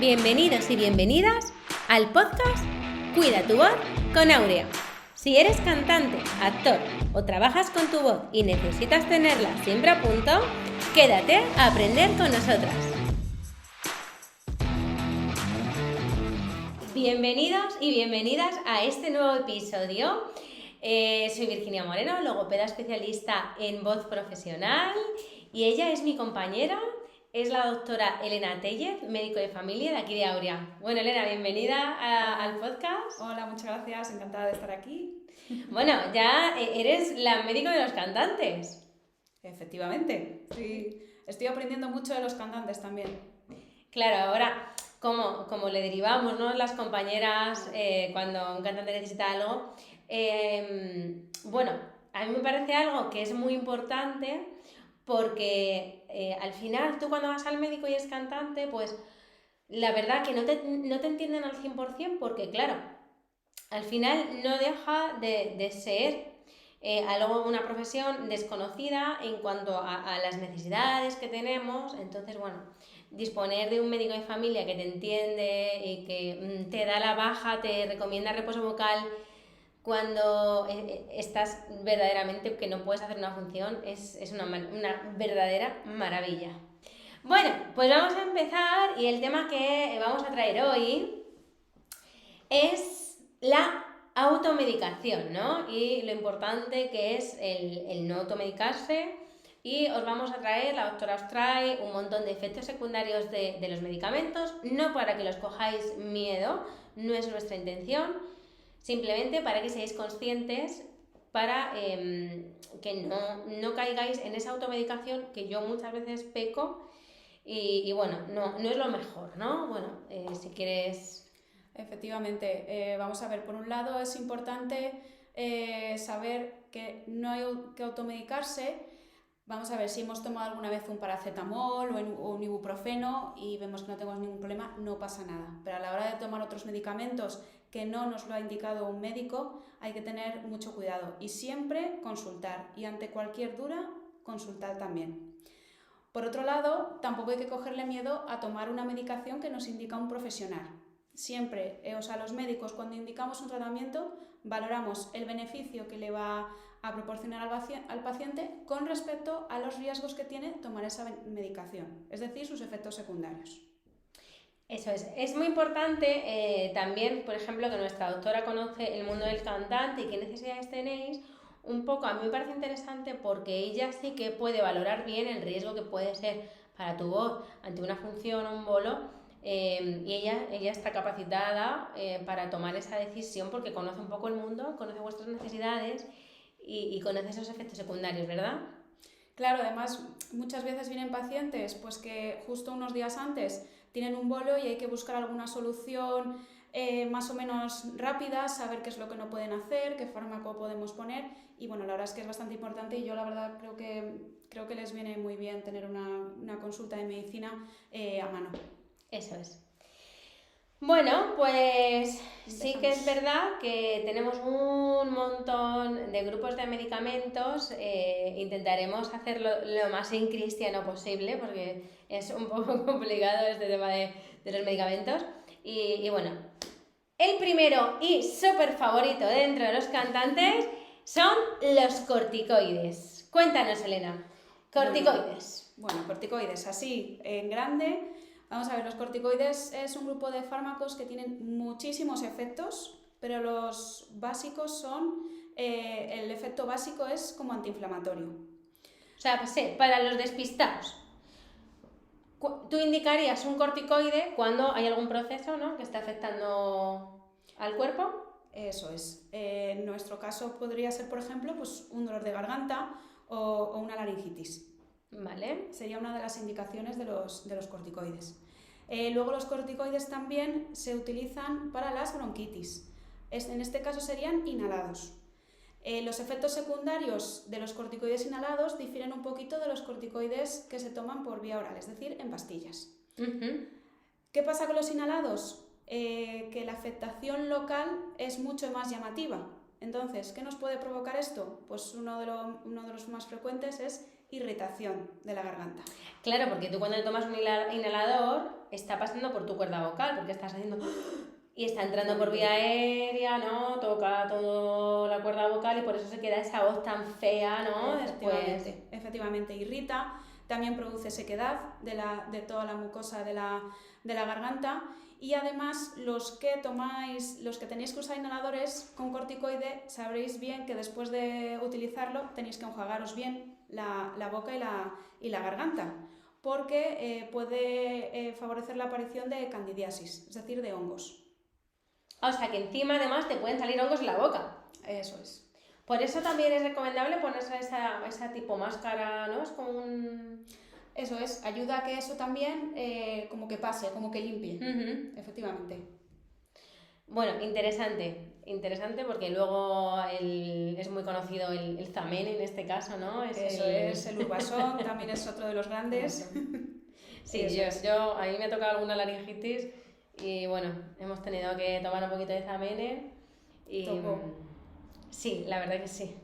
Bienvenidos y bienvenidas al podcast Cuida tu voz con Aurea. Si eres cantante, actor o trabajas con tu voz y necesitas tenerla siempre a punto, quédate a aprender con nosotras. Bienvenidos y bienvenidas a este nuevo episodio. Soy Virginia Moreno, logopeda especialista en voz profesional, y ella es mi compañera. Es la doctora Elena Tellez, médico de familia de aquí de Aurea. Bueno, Elena, bienvenida al podcast. Hola, muchas gracias, encantada de estar aquí. Bueno, ya eres la médico de los cantantes. Efectivamente, estoy aprendiendo mucho de los cantantes también. Claro, ahora, como le derivamos, ¿no?, las compañeras cuando un cantante necesita algo, bueno, a mí me parece algo que es muy importante porque al final tú cuando vas al médico y es cantante, pues la verdad que no te entienden al 100% porque claro, al final no deja de ser algo, una profesión desconocida en cuanto a las necesidades que tenemos. Entonces, bueno, disponer de un médico de familia que te entiende y que te da la baja, te recomienda reposo vocal cuando estás verdaderamente que no puedes hacer una función, es una verdadera maravilla. Bueno, pues vamos a empezar, y el tema que vamos a traer hoy es la automedicación, ¿no? Y lo importante que es el no automedicarse. Y os vamos a traer, la doctora os trae un montón de efectos secundarios de los medicamentos, no para que los cojáis miedo, no es nuestra intención, simplemente para que seáis conscientes, para que no caigáis en esa automedicación que yo muchas veces peco y bueno, no es lo mejor, ¿no? Bueno, si quieres... Efectivamente, vamos a ver, por un lado es importante saber que no hay que automedicarse. Vamos a ver, si hemos tomado alguna vez un paracetamol o un ibuprofeno y vemos que no tenemos ningún problema, no pasa nada. Pero a la hora de tomar otros medicamentos que no nos lo ha indicado un médico, hay que tener mucho cuidado y siempre consultar. Y ante cualquier duda, consultar también. Por otro lado, tampoco hay que cogerle miedo a tomar una medicación que nos indica un profesional. Siempre, los médicos, cuando indicamos un tratamiento, valoramos el beneficio que le va a proporcionar al paciente con respecto a los riesgos que tiene tomar esa medicación, es decir, sus efectos secundarios. Eso es muy importante también, por ejemplo, que nuestra doctora conoce el mundo del cantante y qué necesidades tenéis. Un poco, a mí me parece interesante porque ella sí que puede valorar bien el riesgo que puede ser para tu voz ante una función o un bolo. Y ella está capacitada para tomar esa decisión porque conoce un poco el mundo, conoce vuestras necesidades y conoce esos efectos secundarios, ¿verdad? Claro, además muchas veces vienen pacientes pues que justo unos días antes tienen un bolo y hay que buscar alguna solución más o menos rápida, saber qué es lo que no pueden hacer, qué fármaco podemos poner, y bueno, la verdad es que es bastante importante y yo la verdad creo que les viene muy bien tener una consulta de medicina a mano. Eso es. Bueno, pues Empezamos. Sí que es verdad que tenemos un montón de grupos de medicamentos. Intentaremos hacerlo lo más cristiano posible porque es un poco complicado este tema de los medicamentos. Y bueno, el primero y súper favorito dentro de los cantantes son los corticoides. Cuéntanos, Elena. Corticoides. Bueno, corticoides, así en grande. Vamos a ver, los corticoides es un grupo de fármacos que tienen muchísimos efectos, pero los básicos son, el efecto básico es como antiinflamatorio. O sea, pues sí, para los despistados. Tú indicarías un corticoide cuando hay algún proceso, ¿no?, que está afectando al cuerpo. Eso es. En nuestro caso podría ser, por ejemplo, pues un dolor de garganta o una laringitis. Vale. Sería una de las indicaciones de los corticoides. Luego los corticoides también se utilizan para las bronquitis. En este caso serían inhalados. Los efectos secundarios de los corticoides inhalados difieren un poquito de los corticoides que se toman por vía oral, es decir, en pastillas. Uh-huh. ¿Qué pasa con los inhalados? Que la afectación local es mucho más llamativa. Entonces, ¿qué nos puede provocar esto? Pues uno de los más frecuentes es irritación de la garganta. Claro, porque tú cuando tomas un inhalador está pasando por tu cuerda vocal, porque estás haciendo... y está entrando por vía aérea, ¿no? Toca toda la cuerda vocal y por eso se queda esa voz tan fea, ¿no? Efectivamente, irrita, también produce sequedad de toda la mucosa de la garganta, y además los que tenéis que usar inhaladores con corticoide sabréis bien que después de utilizarlo tenéis que enjuagaros bien la boca y la garganta, porque puede favorecer la aparición de candidiasis, es decir, de hongos. O sea que encima además te pueden salir hongos en la boca. Eso es. Por eso también es recomendable ponerse esa tipo máscara, ¿no? Es como un... Eso es, ayuda a que eso también como que pase, como que limpie. Efectivamente. Bueno, interesante porque luego es muy conocido el Zamen en este caso, ¿no? Es el Urbasón, también es otro de los grandes. Sí, yo a mí me ha tocado alguna laringitis y bueno, hemos tenido que tomar un poquito de Zamen y... Sí, la verdad que sí.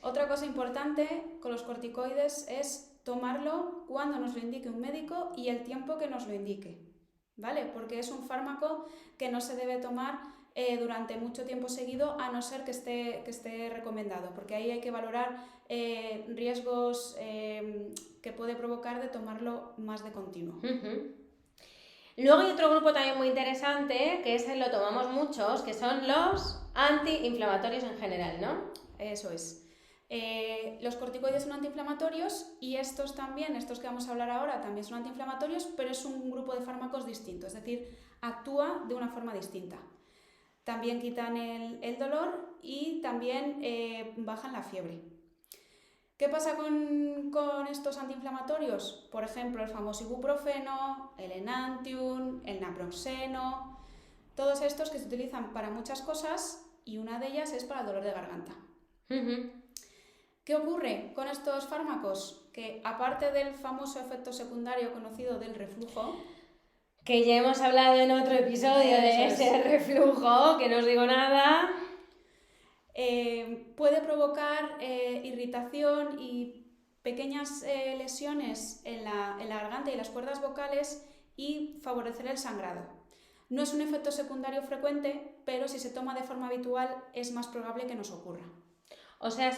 Otra cosa importante con los corticoides es tomarlo cuando nos lo indique un médico y el tiempo que nos lo indique, ¿vale? Porque es un fármaco que no se debe tomar durante mucho tiempo seguido, a no ser que esté recomendado, porque ahí hay que valorar riesgos que puede provocar de tomarlo más de continuo. Luego hay otro grupo también muy interesante, que ese lo tomamos muchos, que son los antiinflamatorios en general, ¿no? Eso es. Los corticoides son antiinflamatorios y estos que vamos a hablar ahora, también son antiinflamatorios, pero es un grupo de fármacos distinto, es decir, actúa de una forma distinta. También quitan el dolor y también bajan la fiebre. ¿Qué pasa con estos antiinflamatorios? Por ejemplo, el famoso ibuprofeno, el Enantium, el naproxeno, todos estos que se utilizan para muchas cosas y una de ellas es para el dolor de garganta. ¿Qué ocurre con estos fármacos? Que aparte del famoso efecto secundario conocido del reflujo, que ya hemos hablado en otro episodio de ese reflujo, que no os digo nada, puede provocar irritación y pequeñas lesiones en la garganta y las cuerdas vocales y favorecer el sangrado. No es un efecto secundario frecuente, pero si se toma de forma habitual es más probable que nos ocurra. O sea,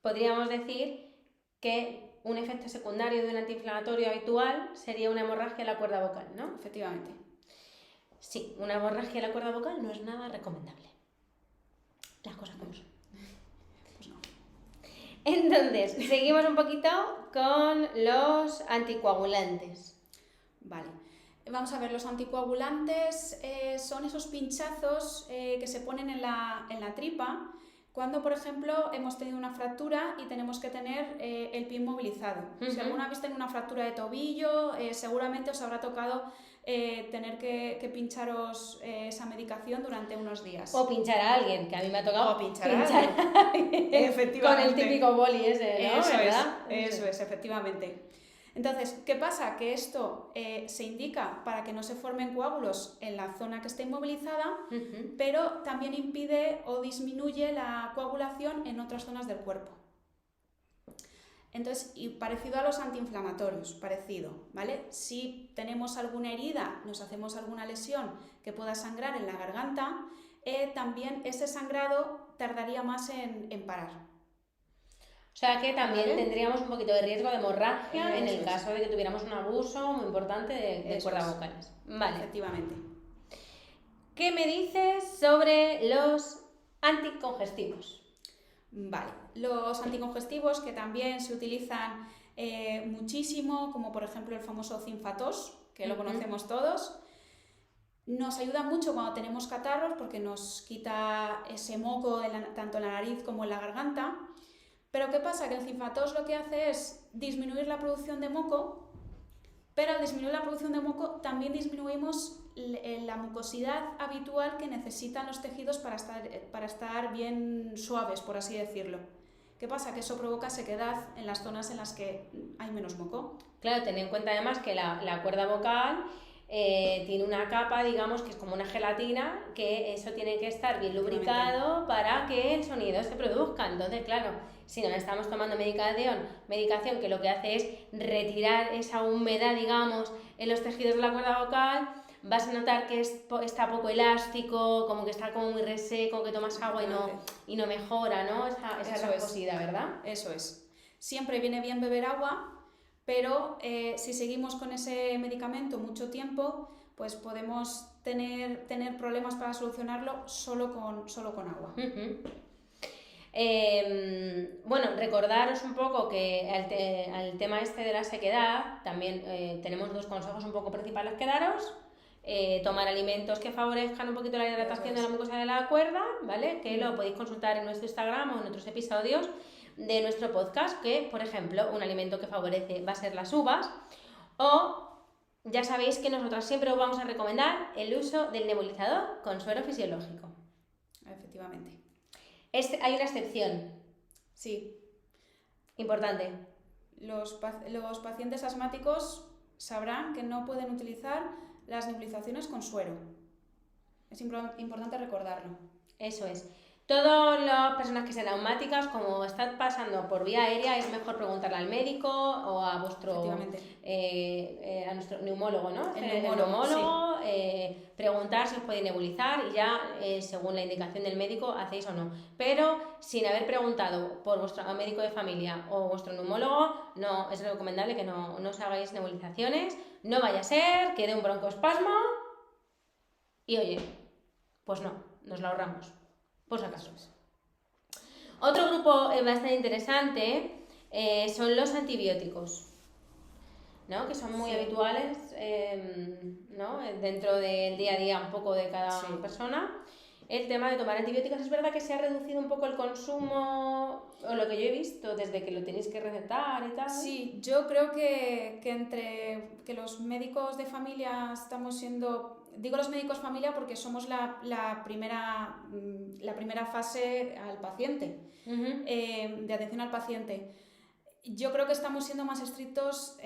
podríamos decir que un efecto secundario de un antiinflamatorio habitual sería una hemorragia en la cuerda vocal, ¿no? Efectivamente. Sí, una hemorragia en la cuerda vocal no es nada recomendable. Las cosas como son. Pues no. Entonces, seguimos un poquito con los anticoagulantes. Vale. Vamos a ver, los anticoagulantes son esos pinchazos que se ponen en la tripa cuando, por ejemplo, hemos tenido una fractura y tenemos que tener el pie inmovilizado. Si alguna vez tenéis una fractura de tobillo, seguramente os habrá tocado tener que pincharos esa medicación durante unos días. O pinchar a alguien, que a mí me ha tocado. O pinchar a alguien. Efectivamente. Con el típico boli ese, ¿no? Eso es, efectivamente. Entonces, ¿qué pasa? Que esto se indica para que no se formen coágulos en la zona que esté inmovilizada, pero también impide o disminuye la coagulación en otras zonas del cuerpo. Entonces, y parecido a los antiinflamatorios, parecido, ¿vale? Si tenemos alguna herida, nos hacemos alguna lesión que pueda sangrar en la garganta, también ese sangrado tardaría más en parar. O sea que también tendríamos un poquito de riesgo de hemorragia en el caso de que tuviéramos un abuso muy importante de cuerdas vocales. Vale. Efectivamente. ¿Qué me dices sobre los anticongestivos? Vale. Los anticongestivos que también se utilizan muchísimo, como por ejemplo el famoso Zinfatos, que lo conocemos todos, nos ayuda mucho cuando tenemos catarros porque nos quita ese moco tanto en la nariz como en la garganta. Pero ¿qué pasa? Que el Zinfatos lo que hace es disminuir la producción de moco, pero al disminuir la producción de moco también disminuimos la mucosidad habitual que necesitan los tejidos para estar bien suaves, por así decirlo. ¿Qué pasa? Que eso provoca sequedad en las zonas en las que hay menos moco. Claro, ten en cuenta además que la cuerda vocal tiene una capa, digamos, que es como una gelatina, que eso tiene que estar bien lubricado para que el sonido se produzca. Entonces, claro, si nos estamos tomando medicación que lo que hace es retirar esa humedad, digamos, en los tejidos de la cuerda vocal, vas a notar que está poco elástico, como que está como muy reseco, que tomas agua y no mejora, ¿no? Esa rasposidad, ¿verdad? Eso es. Siempre viene bien beber agua, pero si seguimos con ese medicamento mucho tiempo, pues podemos tener problemas para solucionarlo solo con agua. Bueno, recordaros un poco que al tema este de la sequedad también tenemos 2 consejos un poco principales que daros. Tomar alimentos que favorezcan un poquito la hidratación de la mucosa de la cuerda, ¿vale? Que lo podéis consultar en nuestro Instagram o en otros episodios de nuestro podcast, que por ejemplo un alimento que favorece va a ser las uvas, o ya sabéis que nosotros siempre os vamos a recomendar el uso del nebulizador con suero fisiológico. Efectivamente. Hay una excepción. Sí. Importante. Los pacientes asmáticos sabrán que no pueden utilizar las nebulizaciones con suero. Es importante recordarlo. Eso es. Todas las personas que sean asmáticas, como están pasando por vía aérea, es mejor preguntarle al médico o a vuestro a nuestro neumólogo, ¿no? El neumólogo, sí. Preguntar si os puede nebulizar y ya, según la indicación del médico, hacéis o no. Pero sin haber preguntado por vuestro médico de familia o vuestro neumólogo, no es recomendable que no os hagáis nebulizaciones. No vaya a ser que dé un broncoespasmo y oye, pues no, nos lo ahorramos. Por si acaso. Otro grupo bastante interesante son los antibióticos, ¿no? Que son muy habituales, ¿no? Dentro del día a día un poco de cada persona. El tema de tomar antibióticos, es verdad que se ha reducido un poco el consumo, o lo que yo he visto, desde que lo tenéis que recetar y tal. Sí, yo creo que entre que los médicos de familia estamos siendo... Digo los médicos familia porque somos la primera fase al paciente, de atención al paciente. Yo creo que estamos siendo más estrictos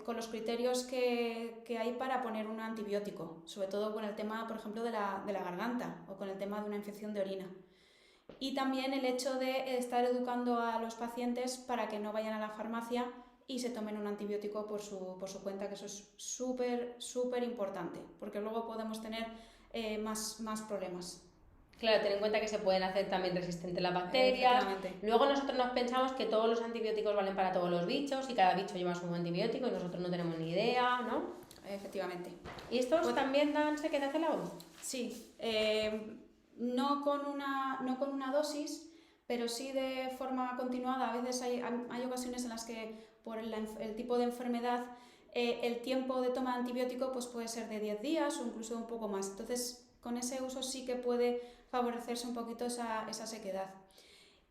con los criterios que hay para poner un antibiótico, sobre todo con el tema, por ejemplo, de la garganta o con el tema de una infección de orina. Y también el hecho de estar educando a los pacientes para que no vayan a la farmacia y se tomen un antibiótico por su cuenta, que eso es súper importante, porque luego podemos tener más problemas. Claro, ten en cuenta que se pueden hacer también resistentes las bacterias. Luego nosotros nos pensamos que todos los antibióticos valen para todos los bichos y cada bicho lleva su antibiótico y nosotros no tenemos ni idea, ¿no? Efectivamente. ¿Y estos también dan sequedad en la voz? Sí, no con una dosis, pero sí de forma continuada. A veces hay ocasiones en las que por el tipo de enfermedad el tiempo de toma de antibiótico pues puede ser de 10 días o incluso un poco más. Entonces, con ese uso sí que puede favorecerse un poquito esa sequedad.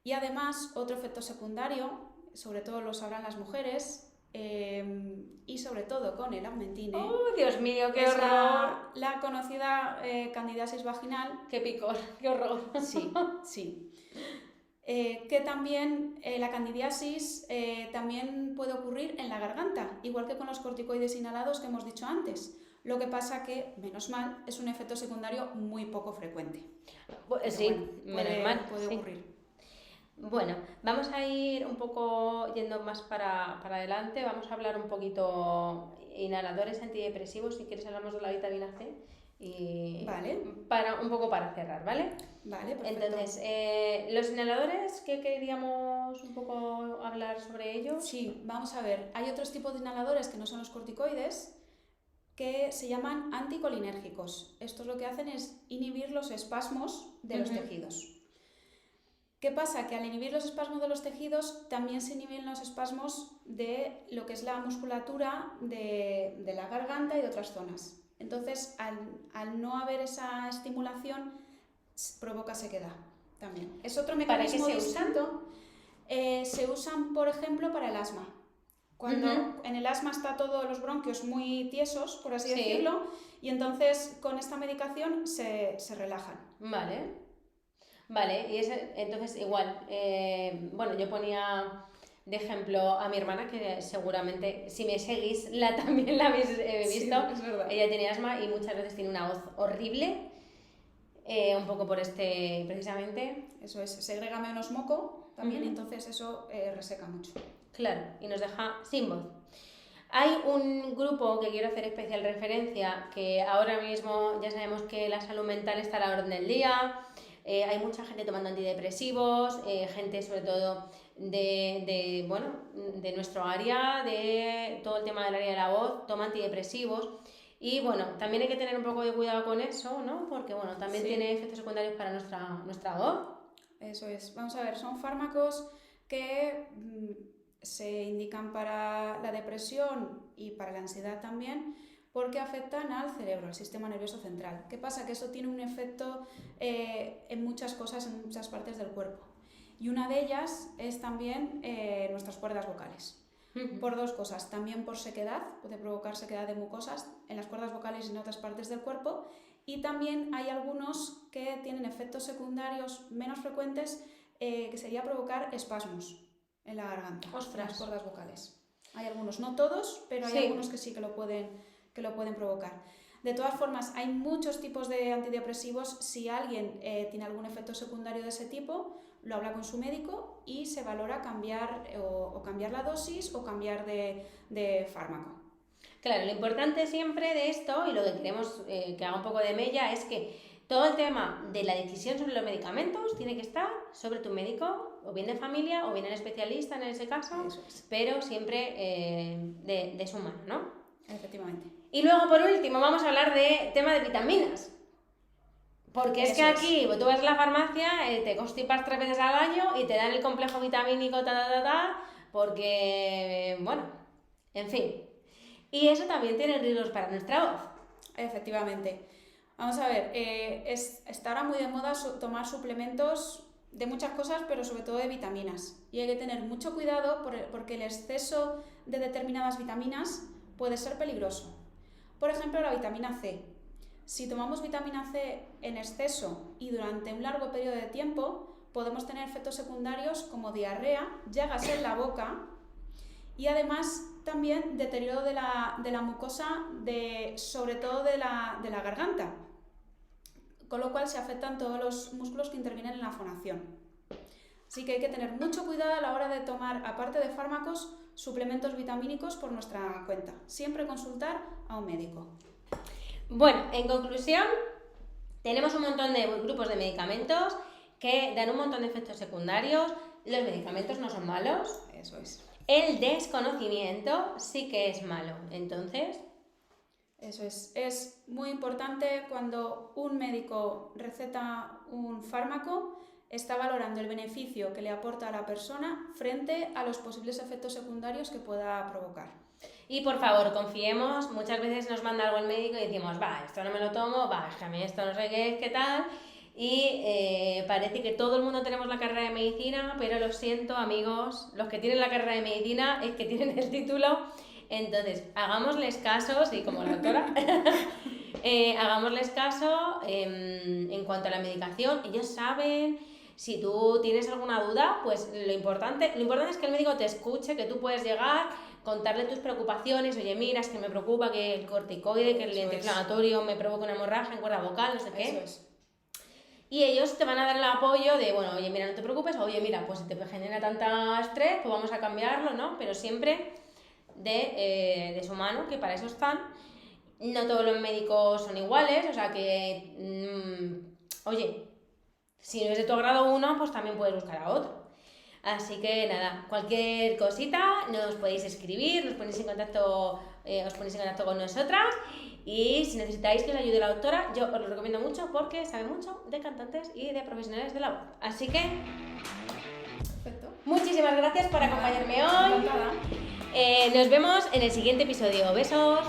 Y además, otro efecto secundario, sobre todo lo sabrán las mujeres, y sobre todo con el Augmentine. ¡Oh, Dios mío, qué horror! La conocida candidiasis vaginal. ¡Qué picor, qué horror! Sí. Que también la candidiasis también puede ocurrir en la garganta, igual que con los corticoides inhalados que hemos dicho antes. Lo que pasa que, menos mal, es un efecto secundario muy poco frecuente. Puede ocurrir. Bueno, vamos a ir un poco yendo más para adelante. Vamos a hablar un poquito inhaladores antidepresivos. Si quieres hablamos de la vitamina C. Y vale. Un poco para cerrar, ¿vale? Vale, perfecto. Entonces, los inhaladores, ¿qué queríamos un poco hablar sobre ellos? Sí, vamos a ver. Hay otros tipos de inhaladores que no son los corticoides, que se llaman anticolinérgicos. Estos lo que hacen es inhibir los espasmos de los tejidos. ¿Qué pasa? Que al inhibir los espasmos de los tejidos también se inhiben los espasmos de lo que es la musculatura de la garganta y de otras zonas. Entonces, al no haber esa estimulación, provoca sequedad también. Es otro mecanismo distinto. Se usan, por ejemplo, para el asma. Cuando en el asma está todos los bronquios muy tiesos, por así decirlo, y entonces con esta medicación se relajan. Vale, y entonces igual, bueno, yo ponía De ejemplo, a mi hermana, que seguramente si me seguís también la habéis visto, Sí, es verdad. ella tiene asma y muchas veces tiene una voz horrible, un poco por precisamente. Eso es, segrega menos moco también, Ujú. entonces eso reseca mucho. Claro, y nos deja sin voz. Hay un grupo que quiero hacer especial referencia, que ahora mismo ya sabemos que la salud mental está a la orden del día, hay mucha gente tomando antidepresivos, gente sobre todo de nuestro área, de todo el tema del área de la voz, toma antidepresivos. Y bueno, también hay que tener un poco de cuidado con eso, ¿no? Porque bueno, también Sí. tiene efectos secundarios para nuestra voz. Eso es. Vamos a ver, son fármacos que se indican para la depresión y para la ansiedad también, porque afectan al cerebro, al sistema nervioso central. ¿Qué pasa? Que eso tiene un efecto en muchas cosas, en muchas partes del cuerpo. Y una de ellas es también nuestras cuerdas vocales. Por dos cosas, también por sequedad, puede provocar sequedad de mucosas en las cuerdas vocales y en otras partes del cuerpo, y también hay algunos que tienen efectos secundarios menos frecuentes, que sería provocar espasmos en la garganta, en las cuerdas vocales. Hay algunos, no todos, pero hay algunos que sí que lo pueden provocar. De todas formas, hay muchos tipos de antidepresivos. Si alguien tiene algún efecto secundario de ese tipo, lo habla con su médico y se valora cambiar o cambiar la dosis o cambiar de fármaco. Claro, lo importante siempre de esto, y lo que queremos que haga un poco de mella, es que todo el tema de la decisión sobre los medicamentos tiene que estar sobre tu médico, o bien de familia, o bien el especialista en ese caso, pero siempre de su mano, ¿no? Efectivamente. Y luego, por último, vamos a hablar de tema de vitaminas. Porque es que aquí tú vas a la farmacia, te constipas 3 veces al año y te dan el complejo vitamínico, porque, bueno, en fin. Y eso también tiene riesgos para nuestra voz. Efectivamente. Vamos a ver, está ahora muy de moda tomar suplementos de muchas cosas, pero sobre todo de vitaminas. Y hay que tener mucho cuidado porque el exceso de determinadas vitaminas puede ser peligroso. Por ejemplo, la vitamina C. Si tomamos vitamina C en exceso y durante un largo periodo de tiempo, podemos tener efectos secundarios como diarrea, llagas en la boca y además también deterioro de la mucosa, sobre todo de la garganta, con lo cual se afectan todos los músculos que intervienen en la fonación. Así que hay que tener mucho cuidado a la hora de tomar, aparte de fármacos, suplementos vitamínicos por nuestra cuenta. Siempre consultar a un médico. Bueno, en conclusión, tenemos un montón de grupos de medicamentos que dan un montón de efectos secundarios. Los medicamentos no son malos. Eso es. El desconocimiento sí que es malo. Entonces, eso es muy importante cuando un médico receta un fármaco, está valorando el beneficio que le aporta a la persona frente a los posibles efectos secundarios que pueda provocar. Y por favor, confiemos. Muchas veces nos manda algo el médico y decimos, esto no me lo tomo, es a mí esto no sé qué tal. Y parece que todo el mundo tenemos la carrera de medicina, pero lo siento, amigos, los que tienen la carrera de medicina es que tienen el título. Entonces, hagámosles caso, sí, como la doctora, hagámosles caso en cuanto a la medicación. Ellos saben, si tú tienes alguna duda, pues lo importante es que el médico te escuche, que tú puedes llegar, contarle tus preocupaciones. Oye, mira, es que me preocupa que el corticoide, que el antiinflamatorio me provoca una hemorragia en cuerda vocal, no sé qué. Eso es. Y ellos te van a dar el apoyo de, bueno, oye, mira, no te preocupes, oye, mira, pues si te genera tanta estrés, pues vamos a cambiarlo, ¿no? Pero siempre de su mano, que para eso están. No todos los médicos son iguales, o sea que, oye, si no es de tu agrado uno, pues también puedes buscar a otro. Así que nada, cualquier cosita nos podéis escribir, os ponéis en contacto con nosotras, y si necesitáis que os ayude la doctora, yo os lo recomiendo mucho porque sabe mucho de cantantes y de profesionales de la voz. Así que Perfecto. Muchísimas gracias por acompañarme hoy. Encantada. Nos vemos en el siguiente episodio. Besos.